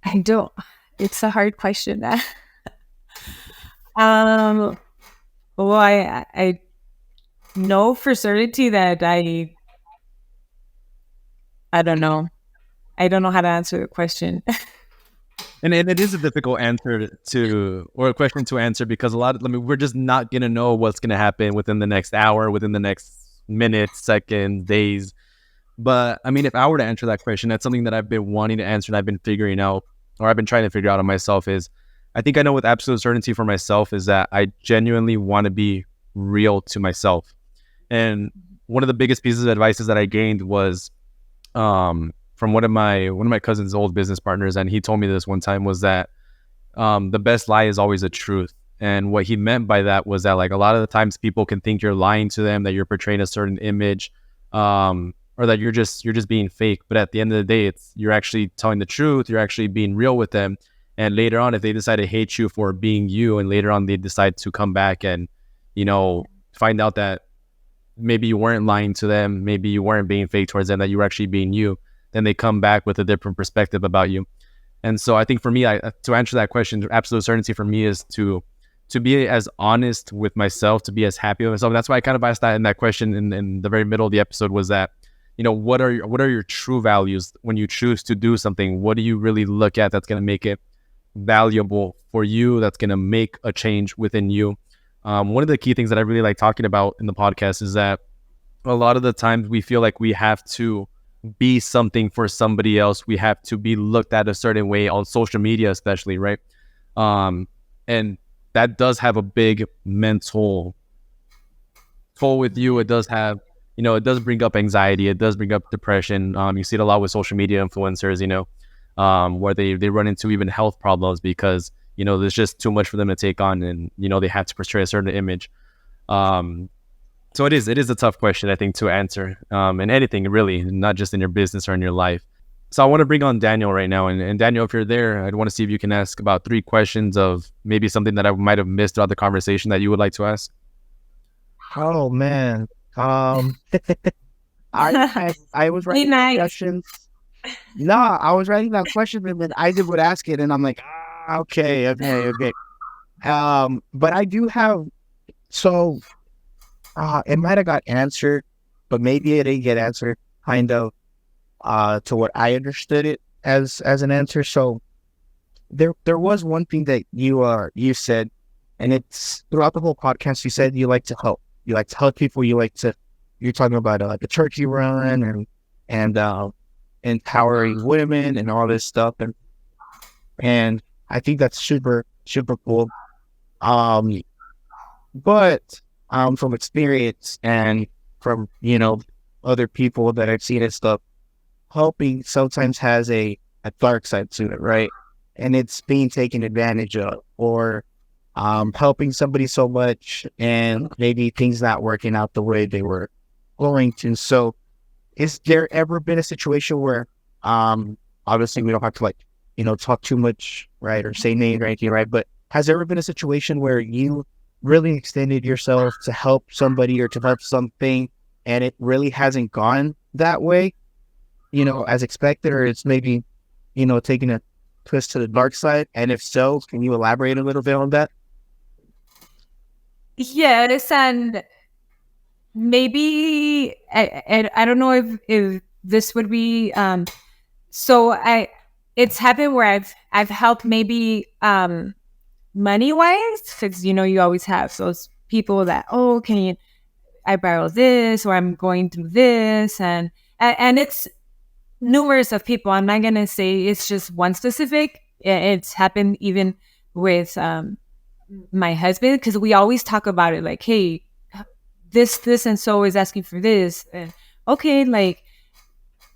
I don't, it's a hard question. um well, I know for certainty that I don't know. I don't know how to answer the question. And it is a difficult answer to, or a question to answer, because we're just not going to know what's going to happen within the next hour, within the next minute, second, days. But I mean, if I were to answer that question, that's something that I've been wanting to answer and I've been figuring out, or I've been trying to figure out on myself is, I think I know with absolute certainty for myself is that I genuinely want to be real to myself. And one of the biggest pieces of advice that I gained was, from one of my cousin's old business partners, and he told me this one time, was that the best lie is always the truth. And what he meant by that was that, like, a lot of the times people can think you're lying to them, that you're portraying a certain image, or that you're just being fake. But at the end of the day, you're actually telling the truth. You're actually being real with them. And later on, if they decide to hate you for being you, and later on they decide to come back and, find out that maybe you weren't lying to them, maybe you weren't being fake towards them, that you were actually being you, then they come back with a different perspective about you. And so I think for me, to answer that question, absolute certainty for me is to be as honest with myself, to be as happy with myself. And that's why I kind of asked that in that question in the very middle of the episode, was that, what are your true values when you choose to do something? What do you really look at that's going to make it valuable for you, that's going to make a change within you? One of the key things that I really like talking about in the podcast is that a lot of the times we feel like we have to be something for somebody else. We have to be looked at a certain way on social media, especially, right? And that does have a big mental toll with you. It does have, it does bring up anxiety. It does bring up depression. You see it a lot with social media influencers, where they run into even health problems because, there's just too much for them to take on, and, they have to portray a certain image. So it is a tough question, I think, to answer, in anything really, not just in your business or in your life. So I want to bring on Daniel right now. And Daniel, if you're there, I'd want to see if you can ask about 3 questions of maybe something that I might have missed throughout the conversation that you would like to ask. Oh man. I was Be writing nice. questions. No, I was writing that question and then Isaac would ask it and I'm like, okay. But I do have, so it might have got answered, but maybe it didn't get answered kind of to what I understood it as an answer. So there was one thing that you said, and it's throughout the whole podcast. You said you like to help. You like to help people. You're talking about the turkey run and empowering women and all this stuff, and I think that's super super cool. Um, but from experience and from other people that I've seen and stuff, helping sometimes has a dark side to it, right? And it's being taken advantage of, or helping somebody so much and maybe things not working out the way they were going to. So is there ever been a situation where, obviously we don't have to talk too much, right? Or say names or anything, right? But has there ever been a situation where you really extended yourself to help somebody or to help something and it really hasn't gone that way, as expected, or it's maybe, taking a twist to the dark side? And if so, can you elaborate a little bit on that? Yes, and maybe I don't know if this would be so it's happened where I've helped maybe money wise, because you always have those people that, oh, can I borrow this, or I'm going through this, and it's numerous of people. I'm not gonna say it's just one specific. It's happened even with my husband, because we always talk about it like, hey, this and so is asking for this, and okay, like,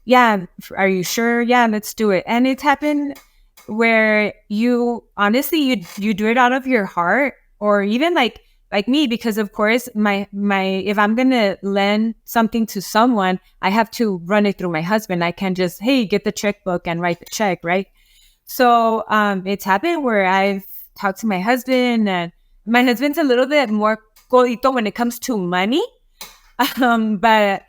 yeah, are you sure? Yeah, let's do it. And it's happened where you honestly you do it out of your heart, or even like me, because of course my if I'm gonna lend something to someone, I have to run it through my husband. I can't just, hey, get the checkbook and write the check, right? So it's happened where I've talked to my husband, and my husband's a little bit more codito when it comes to money. But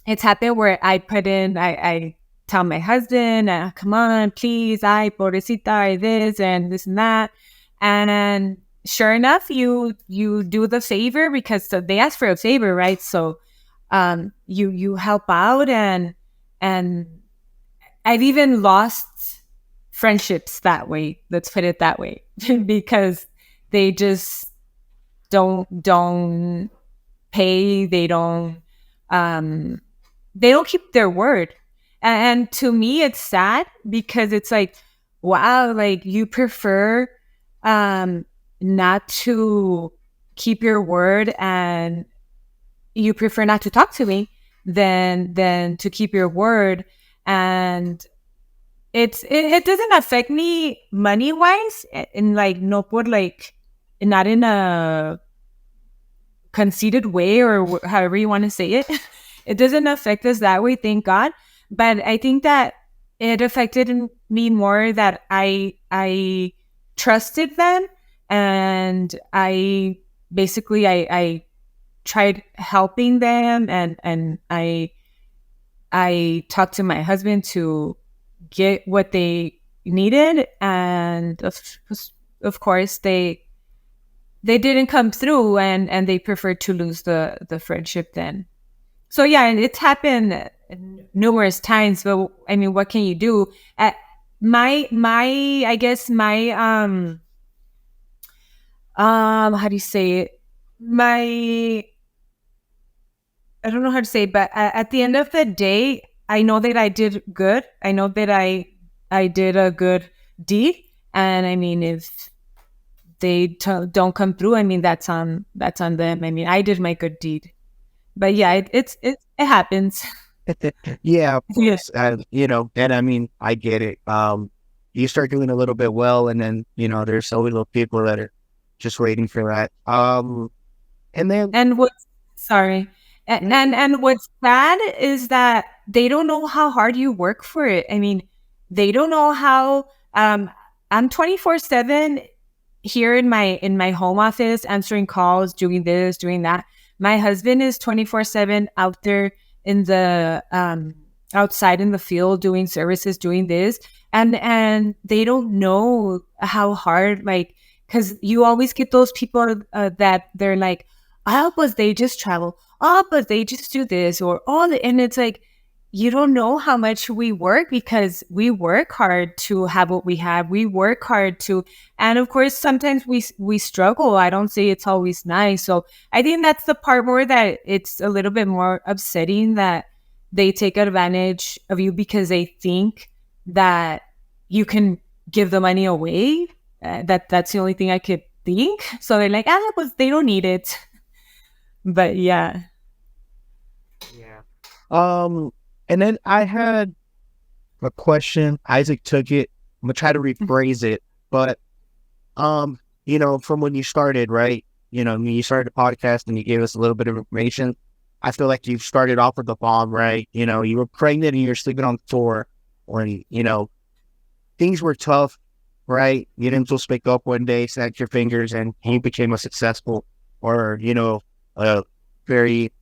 it's happened where I tell my husband, come on, please, pobrecita, this and this and that. And sure enough, you do the favor, because they ask for a favor, right? So you help out, and I've even lost friendships that way. Let's put it that way, because they just don't pay. They don't keep their word. And to me, it's sad, because it's like, wow, like you prefer not to keep your word, and you prefer not to talk to me than to keep your word. And it doesn't affect me money wise, in like no por like not in a conceited way, or however you want to say it. It doesn't affect us that way, thank God. But I think that it affected me more that I trusted them, and I tried helping them, and I talked to my husband to get what they needed, and of course they didn't come through, and they preferred to lose the friendship then. So yeah, and it's happened numerous times, but I mean, what can you do? I guess my how do you say it? I don't know how to say it, but at the end of the day, I know that I did good. I know that I did a good deed, and I mean, if they don't come through, I mean, that's on them. I mean, I did my good deed. But yeah, it happens. Yeah, of Yes. course. And I mean, I get it. You start doing a little bit well, and then there's always little people that are just waiting for that. And then And what's sorry, and what's sad is that they don't know how hard you work for it. I mean, they don't know how I'm 24/7 here in my home office, answering calls, doing this, doing that. My husband is 24/7 out there in the outside in the field, doing services, doing this, and they don't know how hard, like, because you always get those people that they're like, oh, but they just travel, oh, but they just do this, or and it's like, you don't know how much we work, because we work hard to have what we have. We work hard to, and of course, sometimes we struggle. I don't say it's always nice. So I think that's the part where that it's a little bit more upsetting, that they take advantage of you because they think that you can give the money away. That's the only thing I could think. So they're like, but they don't need it. But yeah. Yeah. And then I had a question. Isaac took it. I'm gonna try to rephrase it, but you know, from when you started, right? You know, when you started the podcast and you gave us a little bit of information, I feel like you started off with the bomb, right? You know, you were pregnant and you're sleeping on the floor, or you know, things were tough, right? You didn't just wake up one day, snap your fingers, and you became a successful, or you know, a very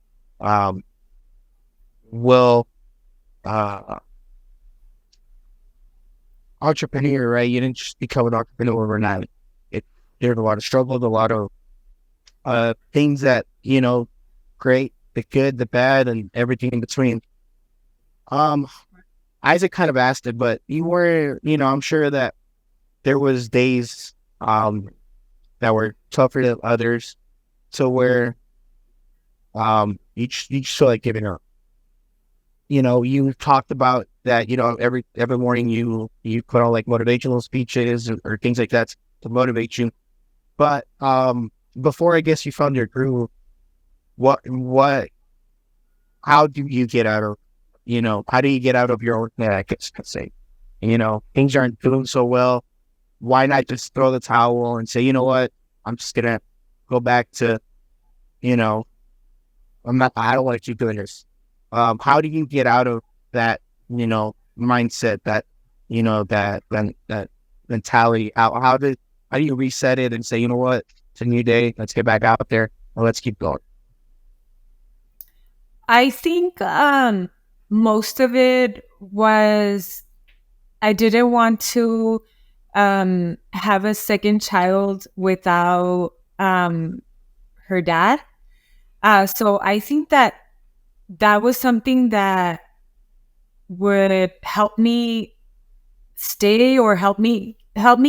well entrepreneur, right? You didn't just become an entrepreneur overnight. There's a lot of struggles, a lot of things that, you know, great, the good, the bad, and everything in between. Isaac kind of asked it, but you were, you know, I'm sure that there was days that were tougher than others, so where each feel like giving up. You know, you talked about that, you know, every morning you put on like motivational speeches or things like that to motivate you. But before I guess you found your groove, how do you get out of, you know, how do you get out of your own head, I guess I could say? You know, things aren't doing so well. Why not just throw the towel and say, you know what, I'm just gonna go back to, you know, I don't want to keep doing this. How do you get out of that, you know, mindset, that, you know, that mentality? How do you reset it and say, you know what, it's a new day, let's get back out there and let's keep going? I think most of it was, I didn't want to have a second child without her dad. So I think that was something that would help me stay, or help me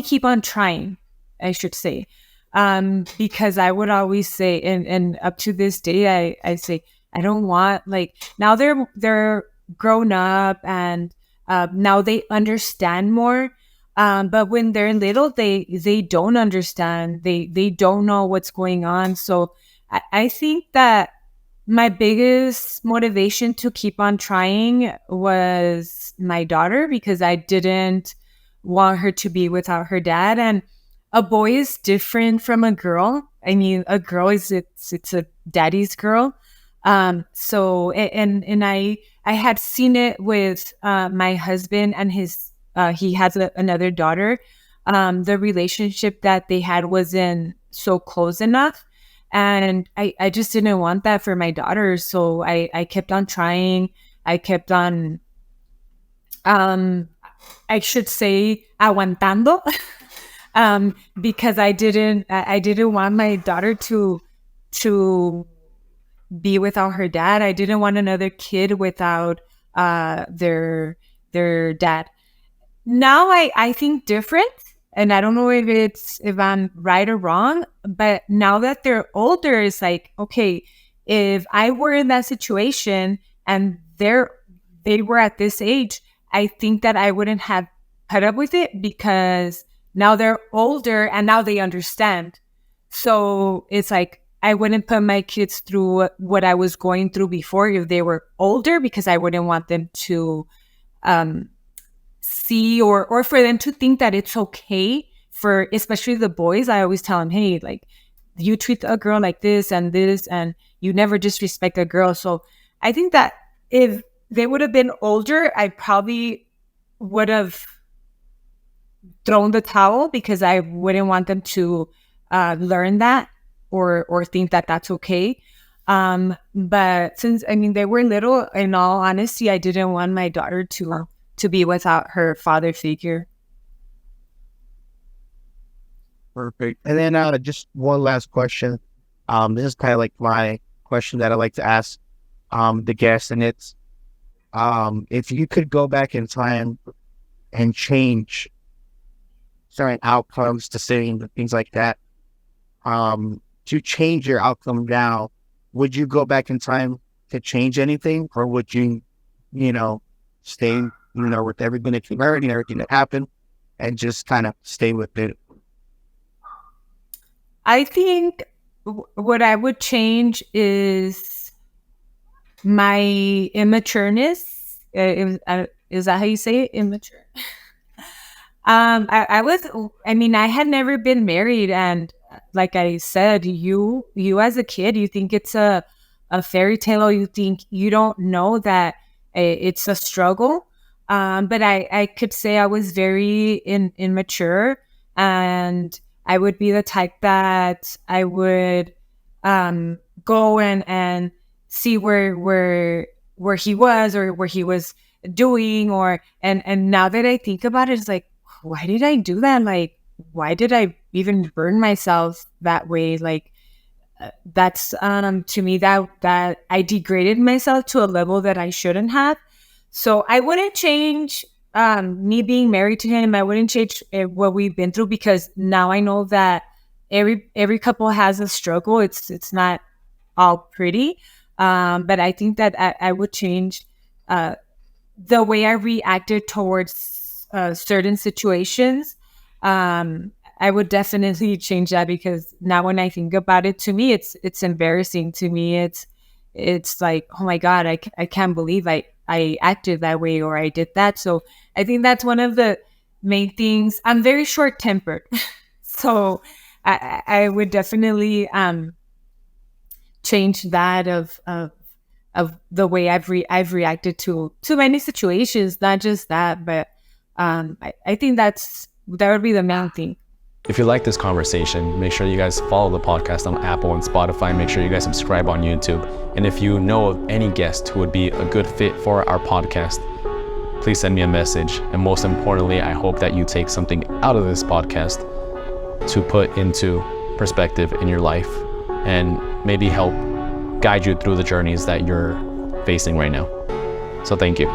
keep on trying, I should say. Because I would always say, and up to this day, I say, I don't want, like, now they're grown up, and now they understand more. But when they're little, they don't understand. They don't know what's going on. So I think that my biggest motivation to keep on trying was my daughter, because I didn't want her to be without her dad. And a boy is different from a girl. I mean, a girl it's a daddy's girl. So, and I had seen it with my husband and his, he has another daughter. The relationship that they had wasn't so close enough. And I just didn't want that for my daughter. So I kept on trying. I kept on, I should say, aguantando, because I didn't want my daughter to be without her dad. I didn't want another kid without their dad. Now I think different. And I don't know if I'm right or wrong, but now that they're older, it's like, okay, if I were in that situation and they were at this age, I think that I wouldn't have put up with it, because now they're older and now they understand. So it's like, I wouldn't put my kids through what I was going through before if they were older, because I wouldn't want them to see, or for them to think that it's okay, for especially the boys. I always tell them, hey, like, you treat a girl like this, and you never disrespect a girl. So I think that if they would have been older, I probably would have thrown the towel because I wouldn't want them to learn that or think that that's okay. But since, I mean, they were little, in all honesty, I didn't want my daughter to be without her father figure. Perfect. And then just one last question. This is kind of like my question that I like to ask the guests, and it's if you could go back in time and change certain outcomes, decisions, things like that, to change your outcome now, would you go back in time to change anything, or would you, stay, with everything that you learned and everything that happened, and just kind of stay with it? I think what I would change is my immatureness. Is that how you say it? Immature. I had never been married, and like I said, you as a kid, you think it's a fairy tale, or you think you don't know that it's a struggle. But I could say I was very immature, and I would be the type that I would go and see where he was, or where he was doing, and now that I think about it, it's like, why did I do that? Like, why did I even burn myself that way? Like, that's to me that I degraded myself to a level that I shouldn't have. So I wouldn't change me being married to him. I wouldn't change what we've been through, because now I know that every couple has a struggle. It's not all pretty. But I think that I would change the way I reacted towards certain situations. I would definitely change that, because now when I think about it, to me, it's embarrassing. To me, it's like, oh my God, I can't believe I acted that way, or I did that. So I think that's one of the main things. I'm very short tempered. So I would definitely change that of the way I've reacted to many situations, not just that, but I think that would be the main thing. If you like this conversation, make sure you guys follow the podcast on Apple and Spotify. Make sure you guys subscribe on YouTube. And if you know of any guest who would be a good fit for our podcast, please send me a message. And most importantly, I hope that you take something out of this podcast to put into perspective in your life, and maybe help guide you through the journeys that you're facing right now. So thank you.